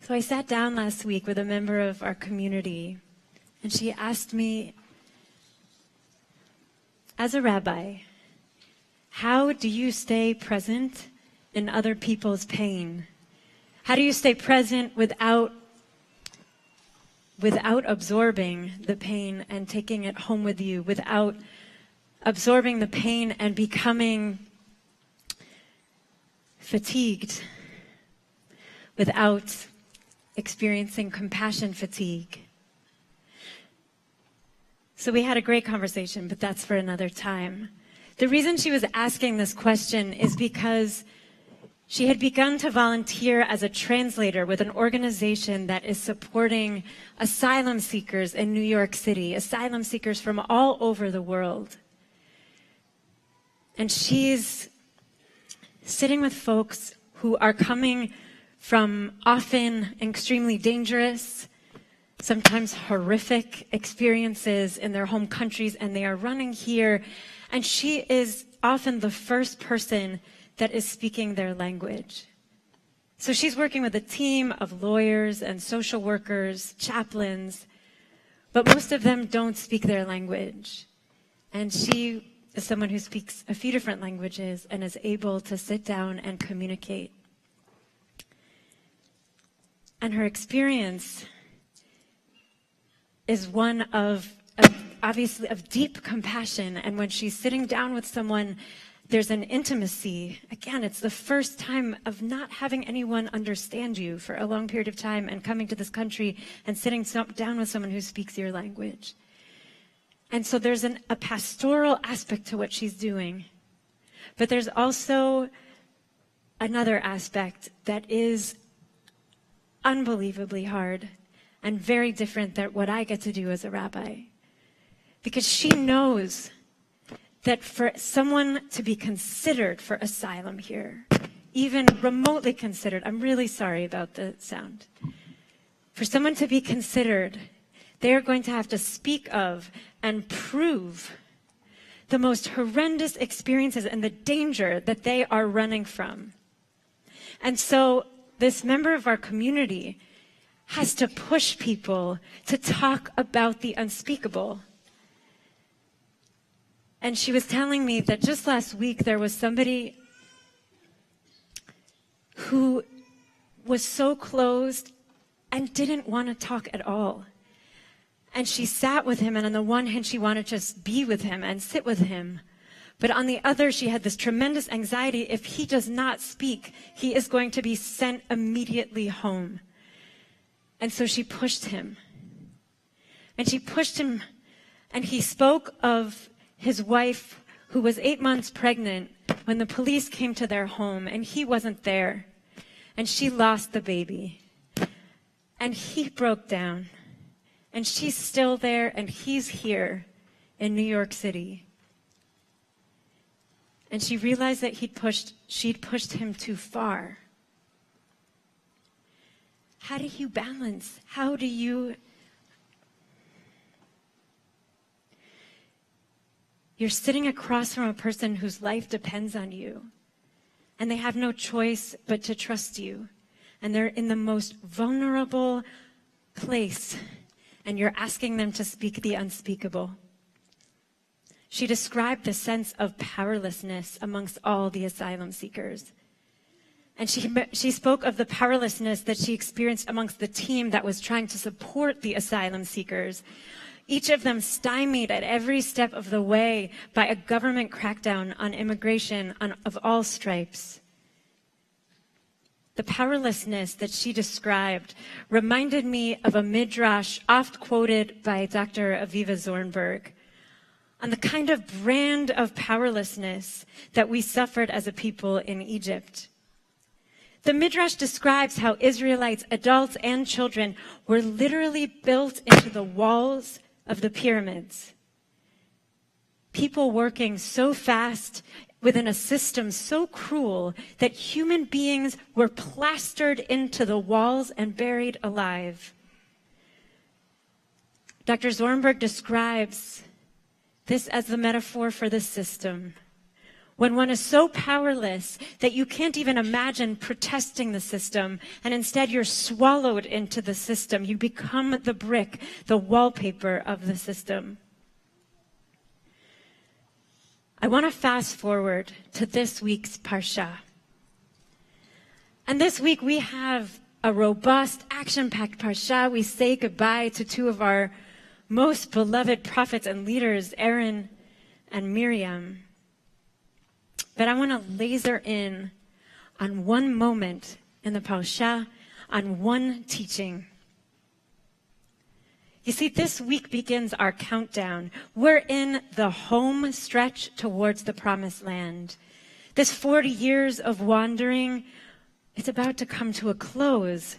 So I sat down last week with a member of our community, and she asked me, as a rabbi, how do you stay present in other people's pain? How do you stay present without absorbing the pain and taking it home with you, without absorbing the pain and becoming fatigued, without experiencing compassion fatigue? So we had a great conversation, but that's for another time. The reason she was asking this question is because she had begun to volunteer as a translator with an organization that is supporting asylum seekers in New York City, asylum seekers from all over the world. And she's sitting with folks who are coming from often extremely dangerous, sometimes horrific experiences in their home countries, and they are running here. And she is often the first person that is speaking their language. So she's working with a team of lawyers and social workers, chaplains, but most of them don't speak their language. And she is someone who speaks a few different languages and is able to sit down and communicate. And her experience is one of obviously of deep compassion. And when she's sitting down with someone, there's an intimacy. Again, it's the first time of not having anyone understand you for a long period of time and coming to this country and sitting down with someone who speaks your language. And so there's a pastoral aspect to what she's doing. But there's also another aspect that is unbelievably hard and very different than what I get to do as a rabbi. Because she knows that for someone to be considered for asylum here, even remotely considered, I'm really sorry about the sound. For someone to be considered, they are going to have to speak of and prove the most horrendous experiences and the danger that they are running from. And so this member of our community has to push people to talk about the unspeakable. And she was telling me that just last week there was somebody who was so closed and didn't want to talk at all. And she sat with him, and on the one hand she wanted to just be with him and sit with him. But on the other, she had this tremendous anxiety. If he does not speak, he is going to be sent immediately home. And so she pushed him. And she pushed him, and he spoke of his wife, who was 8 months pregnant when the police came to their home, and he wasn't there. And she lost the baby. And he broke down. And she's still there, and he's here in New York City. And she realized that she'd pushed him too far. How do you balance? You're sitting across from a person whose life depends on you, and they have no choice but to trust you. And they're in the most vulnerable place, and you're asking them to speak the unspeakable. She described the sense of powerlessness amongst all the asylum seekers. And she spoke of the powerlessness that she experienced amongst the team that was trying to support the asylum seekers. Each of them stymied at every step of the way by a government crackdown on immigration of all stripes. The powerlessness that she described reminded me of a midrash oft quoted by Dr. Aviva Zornberg on the kind of brand of powerlessness that we suffered as a people in Egypt. The midrash describes how Israelites, adults and children, were literally built into the walls of the pyramids. People working so fast within a system so cruel that human beings were plastered into the walls and buried alive. Dr. Zornberg describes this as the metaphor for the system, When one is so powerless that you can't even imagine protesting the system, and instead you're swallowed into the system. You become the brick, the wallpaper of the system. I want to fast forward to this week's Parsha. And this week we have a robust, action-packed Parsha. We say goodbye to two of our most beloved prophets and leaders, Aaron and Miriam. But I want to laser in on one moment in the Parsha, on one teaching. You see, this week begins our countdown. We're in the home stretch towards the promised land. This 40 years of wandering, it's about to come to a close.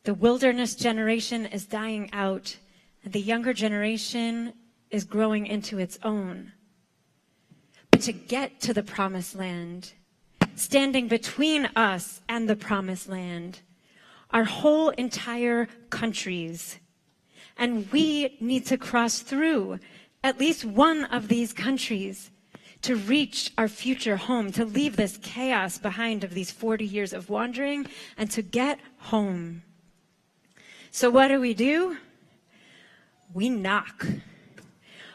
The wilderness generation is dying out, and the younger generation is growing into its own. But to get to the promised land, standing between us and the promised land, are whole entire countries. And we need to cross through at least one of these countries to reach our future home, to leave this chaos behind of these 40 years of wandering and to get home. So what do? We knock.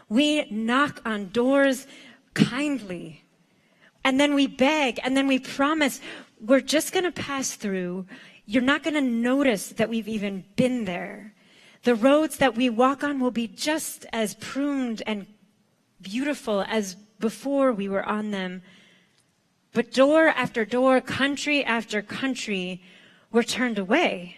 We knock on doors kindly. And then we beg, and then we promise, we're just going to pass through. You're not going to notice that we've even been there. The roads that we walk on will be just as pruned and beautiful as before we were on them. But door after door, country after country, were turned away.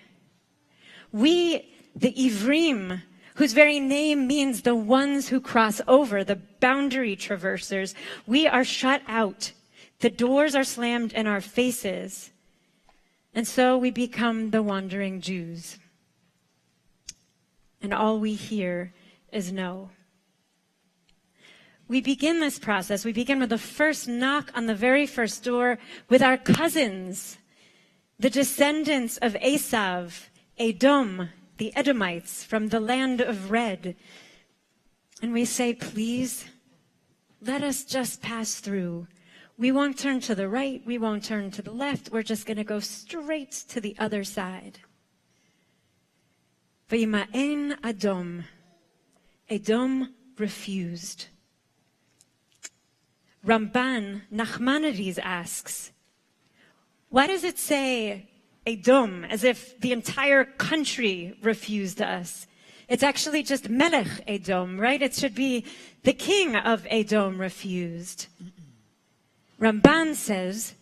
We, the Ivrim, whose very name means the ones who cross over, the boundary traversers, we are shut out. The doors are slammed in our faces. And so we become the wandering Jews. And all we hear is no. We begin this process. We begin with the first knock on the very first door with our cousins, the descendants of Esav, Edom, the Edomites from the land of red. And we say, please, let us just pass through. We won't turn to the right. We won't turn to the left. We're just going to go straight to the other side. V'yima'en Edom. Edom refused. Ramban Nachmanides asks, why does it say Edom as if the entire country refused us? It's actually just Melech Edom, right? It should be the king of Edom refused. Ramban says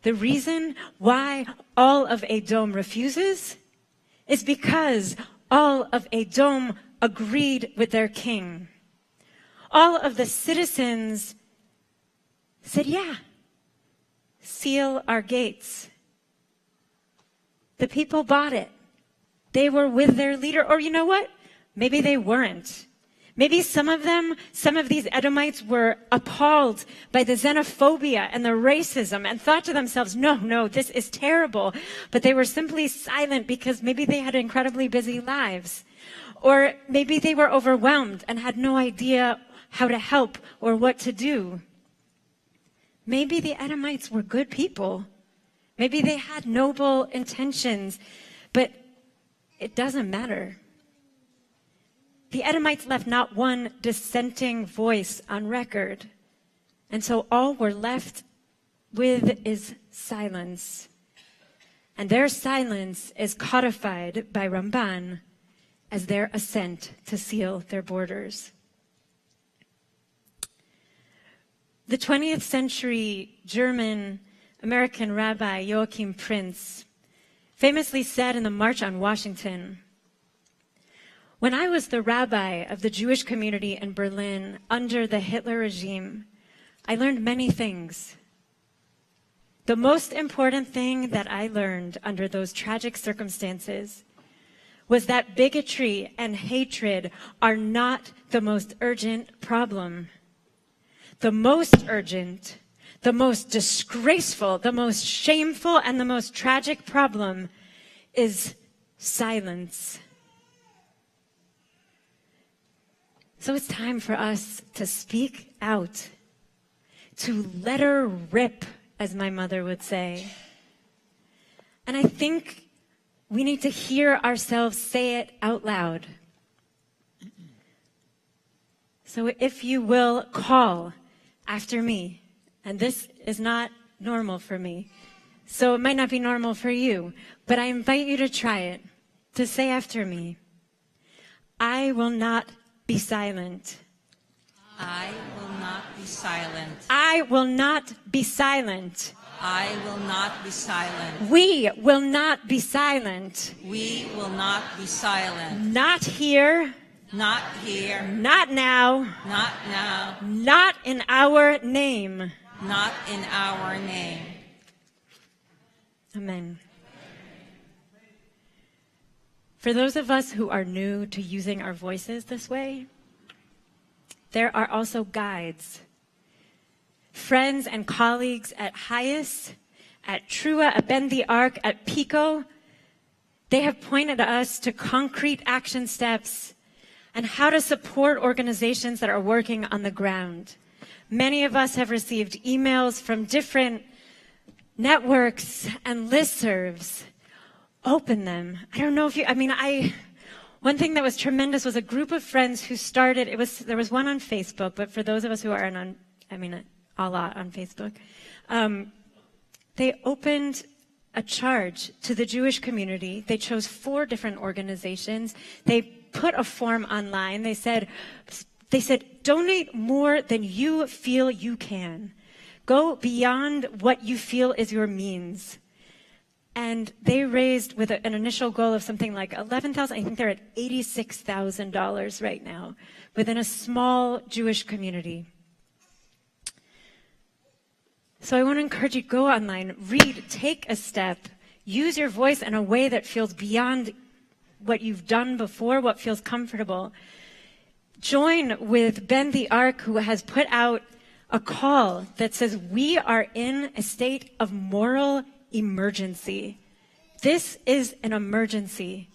the reason why all of Edom refuses is because all of Edom agreed with their king. All of the citizens said, yeah, seal our gates. The people bought it. They were with their leader. Or you know what? Maybe they weren't. Maybe some of these Edomites were appalled by the xenophobia and the racism and thought to themselves, no, this is terrible. But they were simply silent because maybe they had incredibly busy lives. Or maybe they were overwhelmed and had no idea how to help or what to do. Maybe the Edomites were good people. Maybe they had noble intentions, but it doesn't matter. The Edomites left not one dissenting voice on record. And so all we're left with is silence. And their silence is codified by Ramban as their assent to seal their borders. The 20th century German-American rabbi Joachim Prinz famously said in the March on Washington, when I was the rabbi of the Jewish community in Berlin under the Hitler regime, I learned many things. The most important thing that I learned under those tragic circumstances was that bigotry and hatred are not the most urgent problem. The most urgent, the most disgraceful, the most shameful, and the most tragic problem is silence. So it's time for us to speak out, to let her rip, as my mother would say. And I think we need to hear ourselves say it out loud. So if you will call after me, and this is not normal for me, so it might not be normal for you, but I invite you to try it, to say after me, I will not be silent. I will not be silent. I will not be silent. I will not be silent. We will not be silent. We will not be silent. Not here. Not here. Not now. Not now. Not in our name. Not in our name. Amen. For those of us who are new to using our voices this way, there are also guides. Friends and colleagues at Highest, at Trua, at Bend the Arc, at Pico, they have pointed us to concrete action steps and how to support organizations that are working on the ground. Many of us have received emails from different networks and listservs. Open them. I don't know if you, one thing that was tremendous was a group of friends who started, there was one on Facebook, but for those of us who aren't on, a lot on Facebook, they opened a charge to the Jewish community. They chose 4 different organizations. They put a form online. They said, donate more than you feel you can. Go beyond what you feel is your means. And they raised with an initial goal of something like $11,000. I think they're at $86,000 right now within a small Jewish community. So I want to encourage you, go online, read, take a step, use your voice in a way that feels beyond what you've done before, what feels comfortable. Join with Bend the Arc, who has put out a call that says we are in a state of moral emergency. This is an emergency.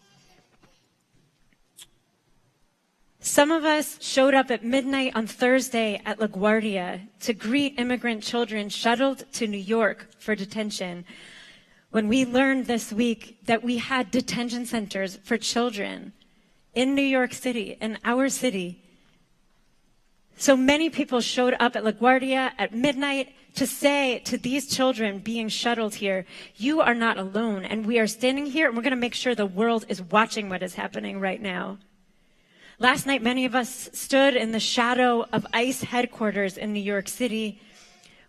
Some of us showed up at midnight on Thursday at LaGuardia to greet immigrant children shuttled to New York for detention. When we learned this week that we had detention centers for children in New York City, in our city. So many people showed up at LaGuardia at midnight to say to these children being shuttled here, you are not alone. And we are standing here and we're going to make sure the world is watching what is happening right now. Last night, many of us stood in the shadow of ICE headquarters in New York City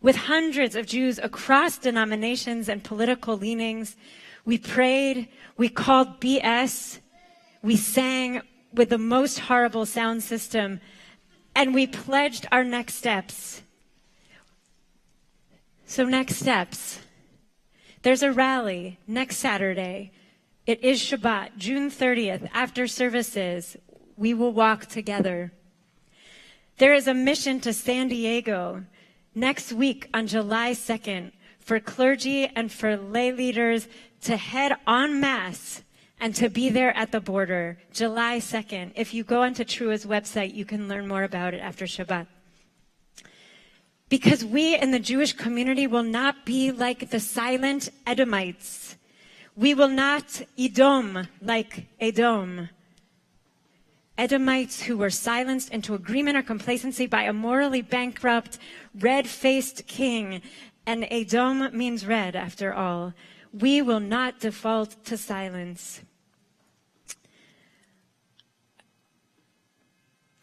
with hundreds of Jews across denominations and political leanings. We prayed, we called BS, we sang with the most horrible sound system, and we pledged our next steps. So next steps. There's a rally next Saturday. It is Shabbat, June 30th, after services. We will walk together. There is a mission to San Diego next week on July 2nd for clergy and for lay leaders to head en masse and to be there at the border, July 2nd. If you go onto Trua's website, you can learn more about it after Shabbat. Because we in the Jewish community will not be like the silent Edomites. We will not Edom like Edom. Edomites who were silenced into agreement or complacency by a morally bankrupt, red-faced king. And Edom means red, after all. We will not default to silence.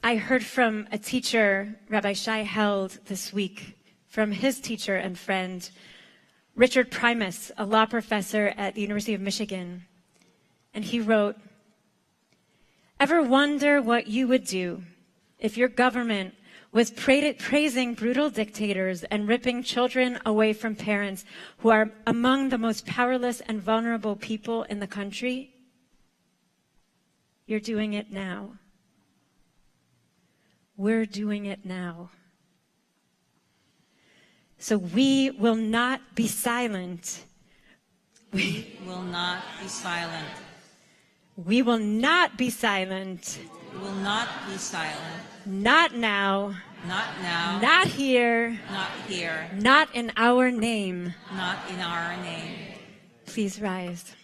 I heard from a teacher, Rabbi Shai Held, this week, from his teacher and friend, Richard Primus, a law professor at the University of Michigan. And he wrote, ever wonder what you would do if your government was praising brutal dictators and ripping children away from parents who are among the most powerless and vulnerable people in the country? You're doing it now. We're doing it now. So we will not be silent. We will not be silent. We will not be silent. We will not be silent. Not now. Not now. Not here. Not here. Not in our name. Not in our name. Please rise.